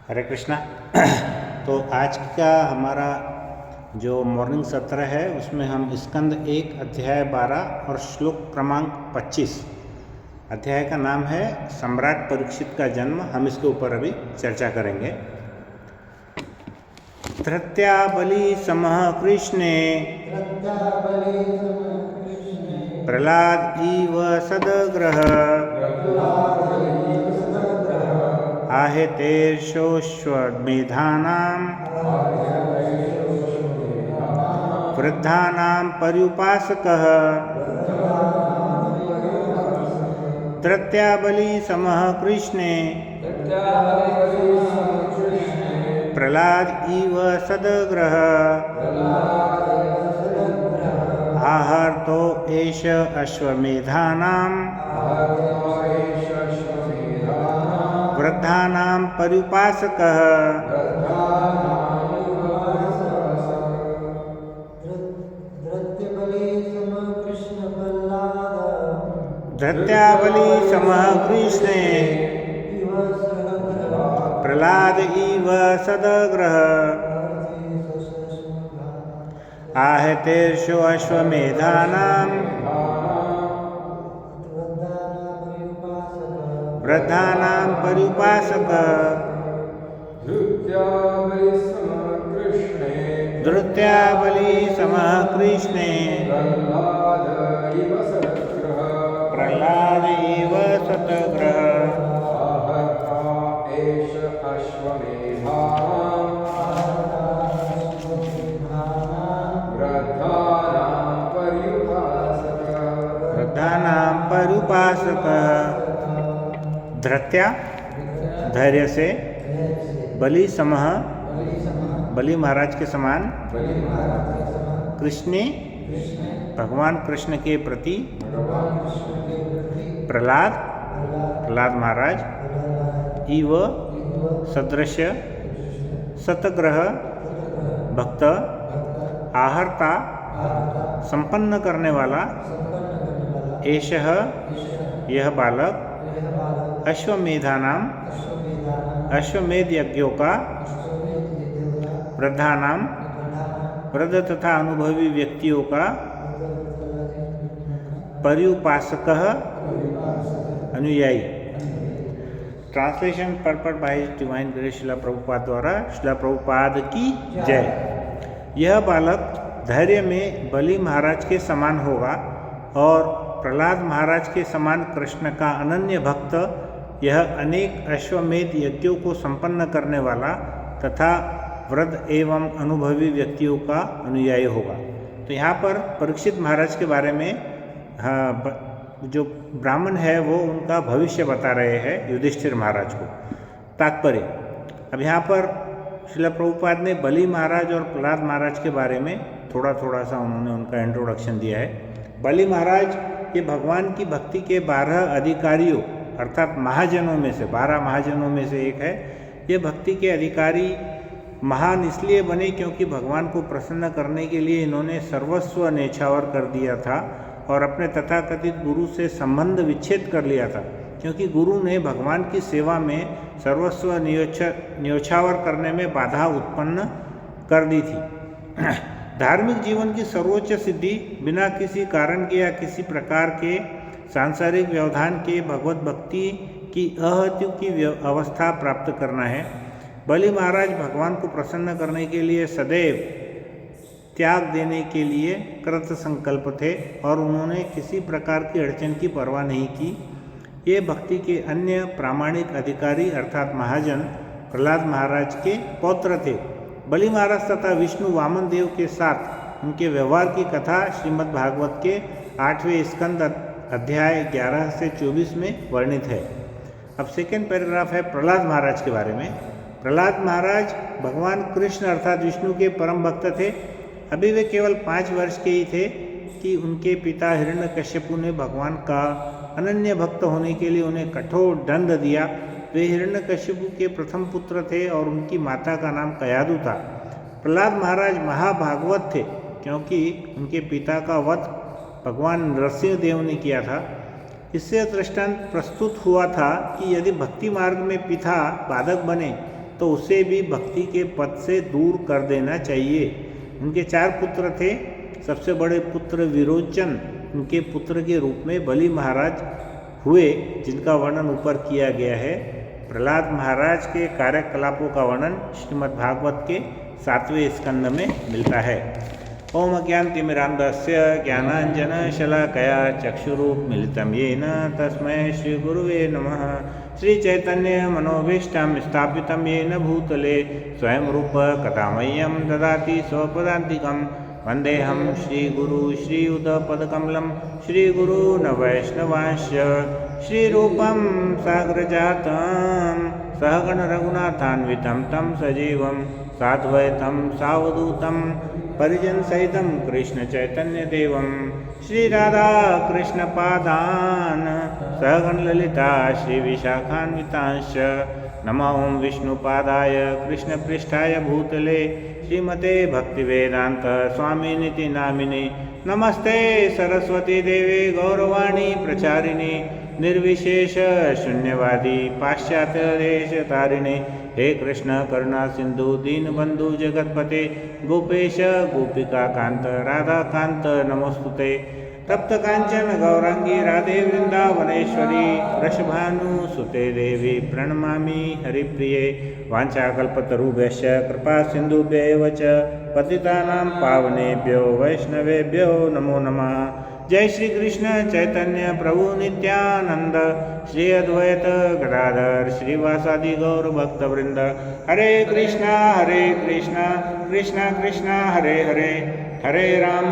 हरे कृष्णा। तो आज का हमारा जो मॉर्निंग सत्र है उसमें हम स्कंद 1 अध्याय 12 और श्लोक क्रमांक 25, अध्याय का नाम है सम्राट परीक्षित का जन्म। हम इसके ऊपर अभी चर्चा करेंगे। धृत्याबली समः कृष्णे प्रहलाद इव सदग्रह आहेतेर्षोऽश्वमेधानां वृद्धानां पर्युपासकः। धृत्याबली समः कृष्णे प्रहलाद इव सदग्रह आहर्तो एष अश्वमेधानां वृद्धानां पर्युपासकः। धृत्याबली समः कृष्णे प्रहलाद इव सदग्रह आहेतेर्षो अश्वमेधानां वृद्धानां पर्युपासकः। धृत्याबली समः कृष्णे प्रहलाद इव सदग्रह वृद्धानां पर्युपासकः। धृत्या धैर्य से, बलि समः बलि महाराज के समान, कृष्णे भगवान कृष्ण के प्रति, प्रहलाद महाराज, इव सदृश, सतग्रह भक्त, आहर्ता संपन्न करने वाला, एषः यह बालक, अश्वमेधानाम अश्वमेध यज्ञों का, वृद्धानाम वृद्ध तथा अनुभवी व्यक्तियों का, पर्युपासकः अनुयायी। Translation पर्पट bye divine grace Srila Prabhupada द्वारा। श्रील प्रभुपाद की जय। यह बालक धैर्य में बलि महाराज के समान होगा और प्रहलाद महाराज के समान कृष्ण का अनन्य भक्त, यह अनेक अश्वमेध यज्ञों को संपन्न करने वाला तथा वृद्ध एवं अनुभवी व्यक्तियों का अनुयायी होगा। तो यहाँ पर परीक्षित महाराज के बारे में जो ब्राह्मण है वो उनका भविष्य बता रहे हैं युधिष्ठिर महाराज को। तात्पर्य, अब यहाँ पर श्रील प्रभुपाद ने बलि महाराज और प्रहलाद महाराज के बारे में थोड़ा सा उन्होंने उनका इंट्रोडक्शन दिया है। बलि महाराज ये भगवान की भक्ति के 12 अधिकारियों अर्थात महाजनों में से, 12 महाजनों में से एक है। ये भक्ति के अधिकारी महान इसलिए बने क्योंकि भगवान को प्रसन्न करने के लिए इन्होंने सर्वस्व न्यौछावर कर दिया था और अपने तथाकथित गुरु से संबंध विच्छेद कर लिया था, क्योंकि गुरु ने भगवान की सेवा में सर्वस्व न्यौछावर करने में बाधा उत्पन्न कर दी थी। धार्मिक जीवन की सर्वोच्च सिद्धि बिना किसी कारण के या किसी प्रकार के सांसारिक व्यवधान के भगवत भक्ति की अहत्यु की अवस्था प्राप्त करना है। बलि महाराज भगवान को प्रसन्न करने के लिए सदैव त्याग देने के लिए कृत संकल्प थे और उन्होंने किसी प्रकार की अड़चन की परवाह नहीं की। ये भक्ति के अन्य प्रामाणिक अधिकारी अर्थात महाजन प्रहलाद महाराज के पौत्र थे। बलि महाराज तथा विष्णु वामन देव के साथ उनके व्यवहार की कथा श्रीमद् भागवत के 8वें स्कंद अध्याय 11 से 24 में वर्णित है। अब सेकेंड पैराग्राफ है प्रहलाद महाराज के बारे में। प्रहलाद महाराज भगवान कृष्ण अर्थात विष्णु के परम भक्त थे। अभी वे केवल 5 वर्ष के ही थे कि उनके पिता हिरण्यकश्यपु ने भगवान का अनन्य भक्त होने के लिए उन्हें कठोर दंड दिया। वे हिरण्यकश्यपु के प्रथम पुत्र थे और उनकी माता का नाम कयादु था। प्रहलाद महाराज महाभागवत थे क्योंकि उनके पिता का वध भगवान नरसिंह देव ने किया था। इससे दृष्टांत प्रस्तुत हुआ था कि यदि भक्ति मार्ग में पिता बाधक बने तो तो उसे भी भक्ति के पद से दूर कर देना चाहिए। उनके 4 पुत्र थे। सबसे बड़े पुत्र विरोचन उनके पुत्र के रूप में बलि महाराज हुए, जिनका वर्णन ऊपर किया गया है। प्रहलाद महाराज के कार्यकलापों का वर्णन श्रीमद् भागवत के 7वें स्कंद में मिलता है। ओम अज्ञानतिमिरान्धस्य ज्ञानाञ्जनशलाकया चक्षुरुन्मीलितं येन तस्मै श्रीगुरुवे नमः। श्रीचैतन्यमनोभीष्टं स्थापितं येन भूतले स्वयं रूप कथामह्यं ददाति स्वपदान्तिकं। वन्देऽहं श्रीगुरु श्रीयुतपदकमलं श्रीगुरून् वैष्णवांश्च श्रीरूपं साग्रजातं सहगण रघुनाथान्वितं तं सजीवं साद्वैतं सावधूतं परिजनसहितं कृष्णचैतन्यदेवं श्रीराधा कृष्णपादान् सहगण ललिता श्रीविशाखान्वितांश्च। नमो ओं विष्णुपादाय कृष्णपृष्ठाय भूतले श्रीमते भक्तिवेदांत स्वामिनिति नामिने। नमस्ते सरस्वती देवे गौरवाणी प्रचारिणे निर्विशेष शून्यवादी पाश्चात्य देश तारिणे। हे कृष्ण करुणा सिंधु दीनबंधु जगतपते गोपेश गोपिका कांत राधा कांत नमोस्तुते। तप्त कांचन गौरांगी राधे वृंदावनेश्वरी वृषभानुसुते देवी प्रणमामि हरिप्रिये। वाञ्छाकल्पतरुभ्यश्च कृपा सिन्धुभ्यैव च पतितानां पावनेभ्यो वैष्णवेभ्यो नमो नमः। जय श्री कृष्ण चैतन्य प्रभु नित्यानंद श्री अद्वैत गदाधर श्रीवासादि गौर भक्तवृंद। हरे कृष्णा कृष्णा कृष्णा हरे हरे, हरे राम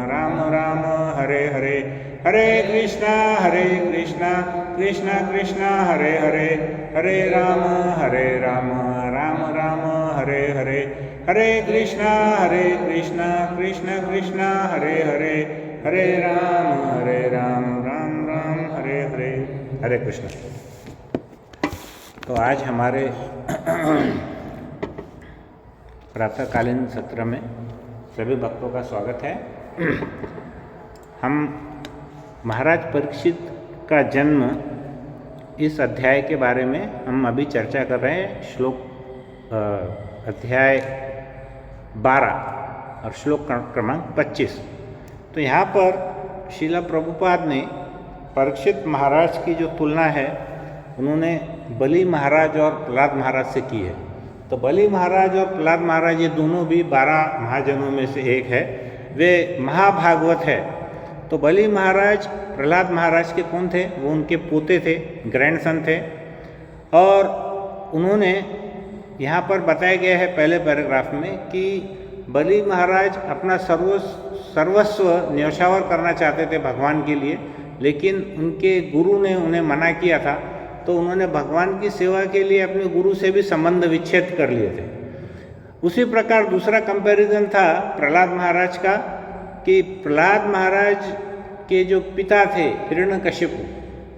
राम राम हरे हरे। हरे कृष्णा कृष्णा कृष्णा हरे हरे, हरे राम राम राम हरे हरे। हरे कृष्णा कृष्णा कृष्णा हरे हरे, हरे राम राम राम हरे हरे। हरे कृष्ण। तो आज हमारे प्रातःकालीन सत्र में सभी भक्तों का स्वागत है। हम महाराज परीक्षित का जन्म इस अध्याय के बारे में हम अभी चर्चा कर रहे हैं। श्लोक अध्याय 12 और श्लोक क्रमांक 25। तो यहाँ पर श्रील प्रभुपाद ने परीक्षित महाराज की जो तुलना है उन्होंने बलि महाराज और प्रहलाद महाराज से की है। तो बलि महाराज और प्रहलाद महाराज ये दोनों भी 12 महाजनों में से एक है, वे महाभागवत है। तो बलि महाराज प्रहलाद महाराज के कौन थे? वो उनके पोते थे, ग्रैंडसन थे। और उन्होंने यहाँ पर बताया गया है पहले पैराग्राफ में कि बलि महाराज अपना सर्वस्व न्यौछावर करना चाहते थे भगवान के लिए, लेकिन उनके गुरु ने उन्हें मना किया था। तो उन्होंने भगवान की सेवा के लिए अपने गुरु से भी संबंध विच्छेद कर लिए थे। उसी प्रकार दूसरा कंपैरिजन था प्रहलाद महाराज का कि प्रहलाद महाराज के जो पिता थे हिरण्यकशिपु,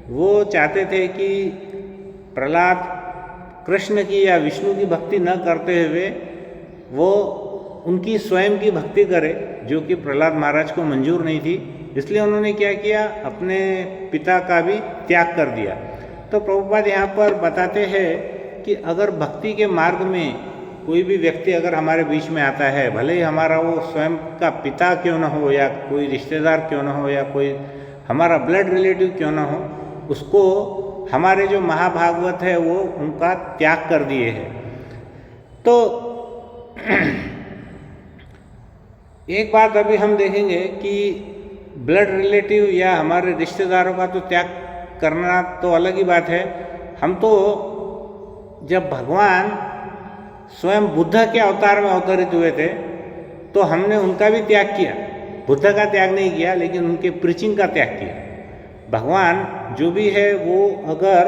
वो चाहते थे कि प्रहलाद कृष्ण की या विष्णु की भक्ति न करते हुए वो उनकी स्वयं की भक्ति करे, जो कि प्रहलाद महाराज को मंजूर नहीं थी। इसलिए उन्होंने क्या किया, अपने पिता का भी त्याग कर दिया। तो प्रभुपाद यहाँ पर बताते हैं कि अगर भक्ति के मार्ग में कोई भी व्यक्ति अगर हमारे बीच में आता है, भले ही हमारा वो स्वयं का पिता क्यों न हो या कोई रिश्तेदार क्यों न हो या कोई हमारा ब्लड रिलेटिव क्यों न हो, उसको हमारे जो महाभागवत है वो उनका त्याग कर दिए हैं। तो एक बात अभी हम देखेंगे कि ब्लड रिलेटिव या हमारे रिश्तेदारों का तो त्याग करना तो अलग ही बात है। हम तो जब भगवान स्वयं बुद्ध के अवतार में अवतरित हुए थे तो हमने उनका भी त्याग किया। बुद्ध का त्याग नहीं किया, लेकिन उनके प्रीचिंग का त्याग किया। भगवान जो भी है वो अगर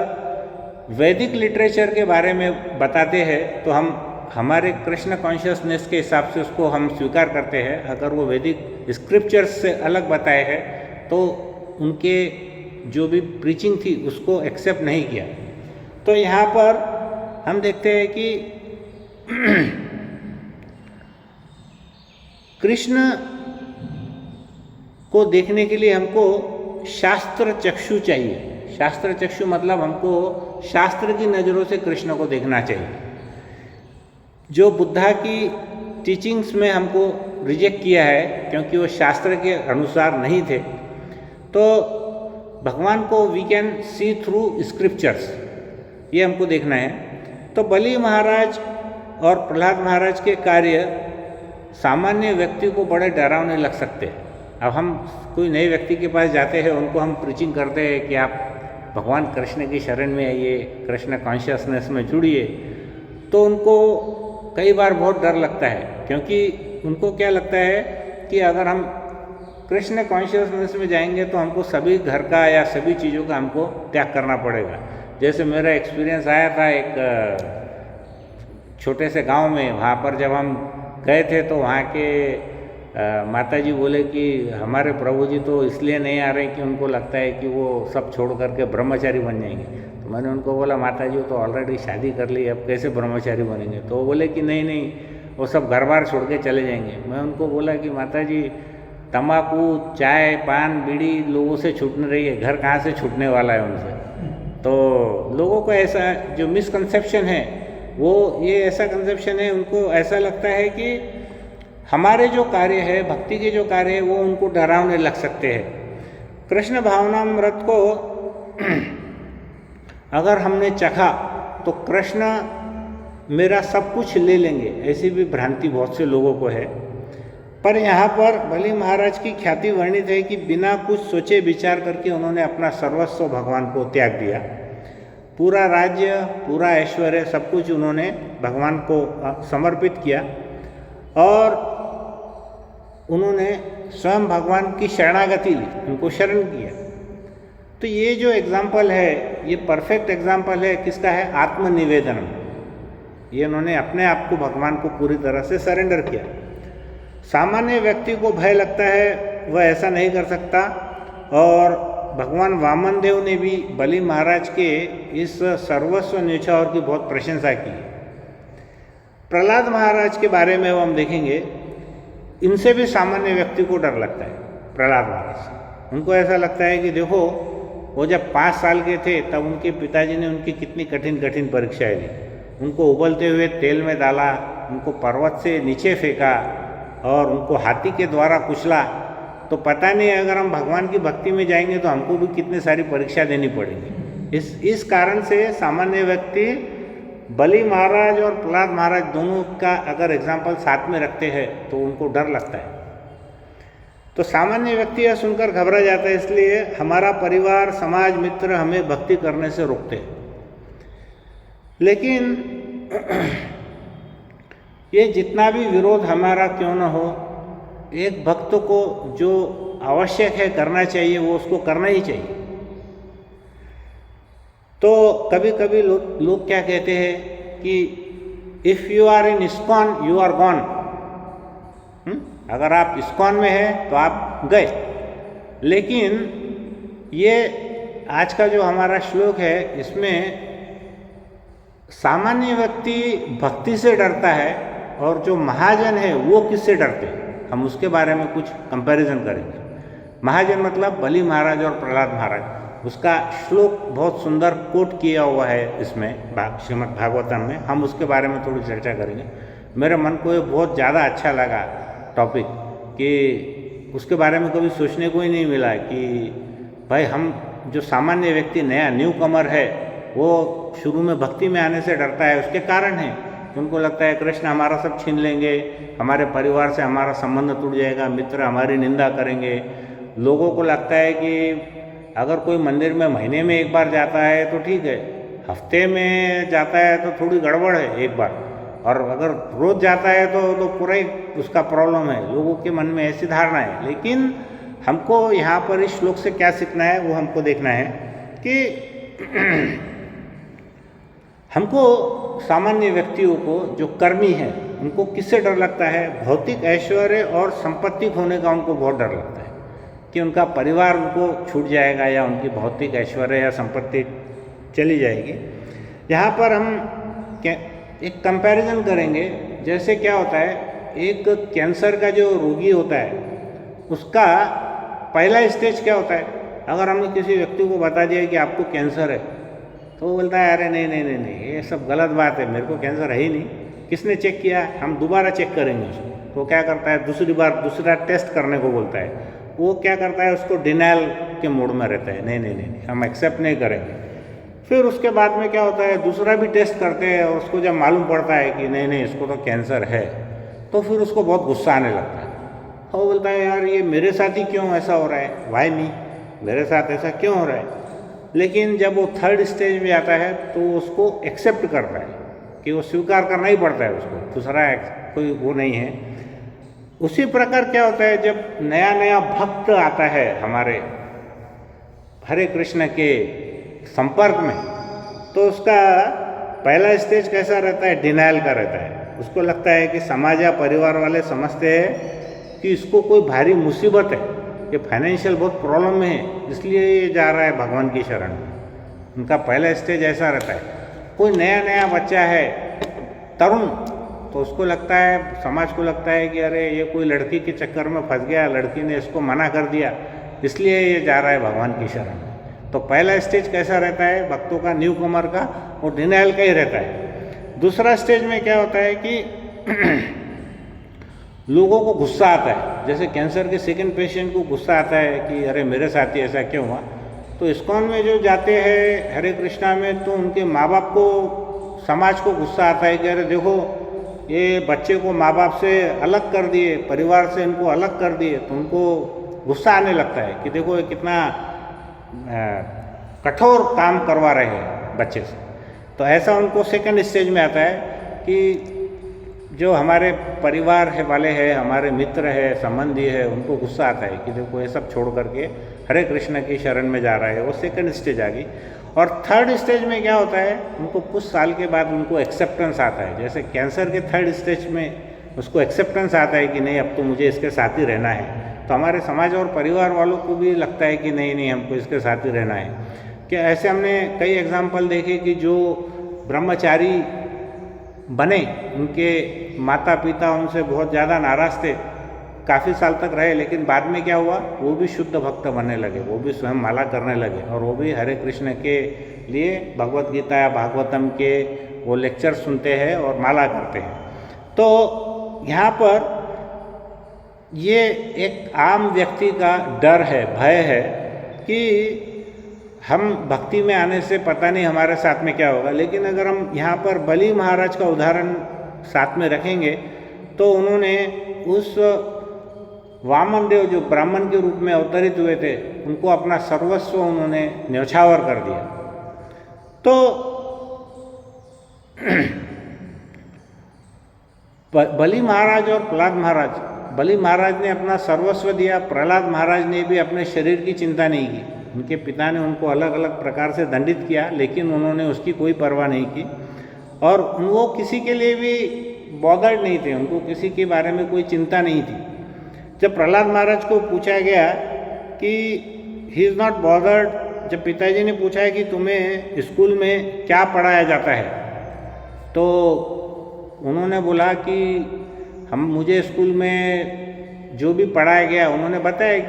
वैदिक लिटरेचर के बारे में बताते हैं तो हम हमारे कृष्ण कॉन्शियसनेस के हिसाब से उसको हम स्वीकार करते हैं। अगर वो वैदिक स्क्रिप्चर्स से अलग बताए हैं तो उनके जो भी प्रीचिंग थी उसको एक्सेप्ट नहीं किया। तो यहाँ पर हम देखते हैं कि कृष्ण को देखने के लिए हमको शास्त्र चक्षु चाहिए। शास्त्र चक्षु मतलब हमको शास्त्र की नज़रों से कृष्ण को देखना चाहिए। जो बुद्धा की टीचिंग्स में हमको रिजेक्ट किया है क्योंकि वो शास्त्र के अनुसार नहीं थे, तो भगवान को we can see through scriptures, ये हमको देखना है। तो बलि महाराज और प्रहलाद महाराज के कार्य सामान्य व्यक्ति को बड़े डरावने लग सकते हैं। अब हम कोई नए व्यक्ति के पास जाते हैं, उनको हम प्रीचिंग करते हैं कि आप भगवान कृष्ण की शरण में आइए, कृष्ण कॉन्शियसनेस में जुड़िए, तो उनको कई बार बहुत डर लगता है, क्योंकि उनको क्या लगता है कि अगर हम कृष्ण कॉन्शियसनेस में जाएंगे तो हमको सभी घर का या सभी चीज़ों का हमको त्याग करना पड़ेगा। जैसे मेरा एक्सपीरियंस आया था एक छोटे से गांव में, वहाँ पर जब हम गए थे तो वहाँ के माताजी बोले कि हमारे प्रभु जी तो इसलिए नहीं आ रहे कि उनको लगता है कि वो सब छोड़ करके ब्रह्मचारी बन जाएंगे। तो मैंने उनको बोला, माताजी तो ऑलरेडी शादी कर ली, अब कैसे ब्रह्मचारी बनेंगे? तो वो बोले कि नहीं नहीं, वो सब घर बार छोड़ के चले जाएंगे। मैं उनको बोला कि माताजी तम्बाकू, चाय, पान, बीड़ी लोगों से छूट नहीं रही है, घर कहाँ से छूटने वाला है उनसे? तो लोगों को ऐसा जो मिसकंसेप्शन है, वो ये ऐसा कंसेप्शन है, उनको ऐसा लगता है कि हमारे जो कार्य है, भक्ति के जो कार्य है, वो उनको डरावने लग सकते हैं। कृष्ण भावनामृत को अगर हमने चखा तो कृष्ण मेरा सब कुछ ले लेंगे, ऐसी भी भ्रांति बहुत से लोगों को है। पर यहाँ पर बलि महाराज की ख्याति वर्णित है कि बिना कुछ सोचे विचार करके उन्होंने अपना सर्वस्व भगवान को त्याग दिया। पूरा राज्य, पूरा ऐश्वर्य, सब कुछ उन्होंने भगवान को समर्पित किया और उन्होंने स्वयं भगवान की शरणागति ली, उनको शरण किया। तो ये जो एग्जाम्पल है, ये परफेक्ट एग्जाम्पल है किसका है? आत्मनिवेदन। ये उन्होंने अपने आप को भगवान को पूरी तरह से सरेंडर किया। सामान्य व्यक्ति को भय लगता है, वह ऐसा नहीं कर सकता। और भगवान वामन देव ने भी बलि महाराज के इस सर्वस्व न्यौछावर की बहुत प्रशंसा की। प्रहलाद महाराज के बारे में हम देखेंगे, इनसे भी सामान्य व्यक्ति को डर लगता है। प्रहलाद महाराज, उनको ऐसा लगता है कि देखो, वो जब 5 साल के थे तब उनके पिताजी ने उनकी कितनी कठिन कठिन परीक्षाएं दी। उनको उबलते हुए तेल में डाला, उनको पर्वत से नीचे फेंका और उनको हाथी के द्वारा कुचला। तो पता नहीं अगर हम भगवान की भक्ति में जाएंगे तो हमको भी कितनी सारी परीक्षा देनी पड़ेगी। इस कारण से सामान्य व्यक्ति बलि महाराज और प्रहलाद महाराज दोनों का अगर एग्जाम्पल साथ में रखते हैं तो उनको डर लगता है। तो सामान्य व्यक्ति यह सुनकर घबरा जाता है, इसलिए हमारा परिवार, समाज, मित्र हमें भक्ति करने से रोकते हैं। लेकिन ये जितना भी विरोध हमारा क्यों न हो, एक भक्त को जो आवश्यक है करना चाहिए वो उसको करना ही चाहिए। तो कभी कभी लोग क्या कहते हैं कि if you are in ISKCON you are gone. अगर आप इस्कॉन में हैं तो आप गए। लेकिन ये आज का जो हमारा श्लोक है, इसमें सामान्य व्यक्ति भक्ति से डरता है और जो महाजन है वो किससे डरते हैं, हम उसके बारे में कुछ कंपैरिजन करेंगे। महाजन मतलब बलि महाराज और प्रहलाद महाराज। उसका श्लोक बहुत सुंदर कोट किया हुआ है इसमें श्रीमद् भागवतम में, हम उसके बारे में थोड़ी चर्चा करेंगे। मेरे मन को ये बहुत ज़्यादा अच्छा लगा टॉपिक, कि उसके बारे में कभी सोचने को ही नहीं मिला कि भाई हम जो सामान्य व्यक्ति नया न्यू कमर है वो शुरू में भक्ति में आने से डरता है। उसके कारण है, उनको लगता है कृष्ण हमारा सब छीन लेंगे, हमारे परिवार से हमारा संबंध टूट जाएगा, मित्र हमारी निंदा करेंगे। लोगों को लगता है कि अगर कोई मंदिर में महीने में एक बार जाता है तो ठीक है, हफ्ते में जाता है तो थोड़ी गड़बड़ है एक बार, और अगर रोज जाता है तो पूरा ही उसका प्रॉब्लम है। लोगों के मन में ऐसी धारणा है। लेकिन हमको यहाँ पर इस श्लोक से क्या सीखना है वो हमको देखना है कि हमको सामान्य व्यक्तियों को जो कर्मी है उनको किससे डर लगता है? भौतिक ऐश्वर्य और संपत्ति खोने का उनको बहुत डर लगता है कि उनका परिवार उनको छूट जाएगा या उनकी भौतिक ऐश्वर्य या संपत्ति चली जाएगी। यहाँ पर हम एक कंपैरिजन करेंगे। जैसे क्या होता है, एक कैंसर का जो रोगी होता है उसका पहला स्टेज क्या होता है? अगर हमने किसी व्यक्ति को बता दिया कि आपको कैंसर है तो वो बोलता है अरे नहीं नहीं नहीं नहीं, ये सब गलत बात है, मेरे को कैंसर है ही नहीं। किसने चेक किया? हम दोबारा चेक करेंगे उसको। तो क्या करता है, दूसरा टेस्ट करने को बोलता है। वो क्या करता है, उसको डिनाइल के मोड में रहता है, नहीं नहीं नहीं नहीं, हम एक्सेप्ट नहीं करेंगे। फिर उसके बाद में क्या होता है, दूसरा भी टेस्ट करते हैं और उसको जब मालूम पड़ता है कि नहीं नहीं इसको तो कैंसर है, तो फिर उसको बहुत गुस्सा आने लगता है। वो बोलता है यार ये मेरे साथ ही क्यों ऐसा हो रहा है, वाई मी, मेरे साथ ऐसा क्यों हो रहा है। लेकिन जब वो थर्ड स्टेज में आता है तो उसको एक्सेप्ट करता है कि वो स्वीकार करना ही पड़ता है उसको, दूसरा कोई वो नहीं है। उसी प्रकार क्या होता है, जब नया नया भक्त आता है हमारे हरे कृष्ण के संपर्क में, तो उसका पहला स्टेज कैसा रहता है, डिनाइल का रहता है। उसको लगता है कि समाज या परिवार वाले समझते हैं कि इसको कोई भारी मुसीबत है, ये फाइनेंशियल बहुत प्रॉब्लम में है, इसलिए ये जा रहा है भगवान की शरण में। उनका पहला स्टेज ऐसा रहता है। कोई नया नया बच्चा है, तरुण, तो उसको लगता है, समाज को लगता है कि अरे ये कोई लड़की के चक्कर में फंस गया, लड़की ने इसको मना कर दिया, इसलिए ये जा रहा है भगवान की शरण में। तो पहला स्टेज कैसा रहता है भक्तों का, न्यू कमर का, वो डिनाइल का ही रहता है। दूसरा स्टेज में क्या होता है कि लोगों को गुस्सा आता है। जैसे कैंसर के सेकंड पेशेंट को गुस्सा आता है कि अरे मेरे साथ ही ऐसा क्यों हुआ। तो इस्कॉन में जो जाते हैं हरे कृष्णा में, तो उनके माँ बाप को, समाज को गुस्सा आता है कि अरे देखो ये बच्चे को माँ बाप से अलग कर दिए, परिवार से इनको अलग कर दिए। तो उनको गुस्सा आने लगता है कि देखो ये कितना कठोर काम करवा रहे हैं बच्चे से। तो ऐसा उनको सेकंड स्टेज में आता है कि जो हमारे परिवार है वाले हैं, हमारे मित्र है, संबंधी है, उनको गुस्सा आता है कि देखो ये सब छोड़ करके हरे कृष्ण की शरण में जा रहा है। वो सेकंड स्टेज आ गई। और थर्ड स्टेज में क्या होता है, उनको कुछ साल के बाद उनको एक्सेप्टेंस आता है। जैसे कैंसर के थर्ड स्टेज में उसको एक्सेप्टेंस आता है कि नहीं अब तो मुझे इसके साथ ही रहना है। तो हमारे समाज और परिवार वालों को भी लगता है कि नहीं नहीं हमको इसके साथ ही रहना है। कि ऐसे हमने कई एग्जाम्पल देखे कि जो ब्रह्मचारी बने, उनके माता पिता उनसे बहुत ज़्यादा नाराज़ थे, काफ़ी साल तक रहे, लेकिन बाद में क्या हुआ, वो भी शुद्ध भक्त बनने लगे, वो भी स्वयं माला करने लगे और वो भी हरे कृष्ण के लिए भगवत गीता या भागवतम के वो लेक्चर सुनते हैं और माला करते हैं। तो यहाँ पर ये एक आम व्यक्ति का डर है, भय है कि हम भक्ति में आने से पता नहीं हमारे साथ में क्या होगा। लेकिन अगर हम यहाँ पर बलि महाराज का उदाहरण साथ में रखेंगे तो उन्होंने उस वामन देव जो ब्राह्मण के रूप में अवतरित हुए थे, उनको अपना सर्वस्व उन्होंने न्यौछावर कर दिया। तो बलि महाराज और प्रहलाद महाराज, बलि महाराज ने अपना सर्वस्व दिया, प्रहलाद महाराज ने भी अपने शरीर की चिंता नहीं की। उनके पिता ने उनको अलग अलग प्रकार से दंडित किया, लेकिन उन्होंने उसकी कोई परवाह नहीं की और वो किसी के लिए भी बॉदर्ड नहीं थे, उनको किसी के बारे में कोई चिंता नहीं थी। जब प्रहलाद महाराज को पूछा गया कि ही इज़ नॉट बॉदर्ड, जब पिताजी ने पूछा है कि तुम्हें स्कूल में क्या पढ़ाया जाता है, तो उन्होंने बोला कि मुझे स्कूल में जो भी पढ़ाया गया, उन्होंने बताया कि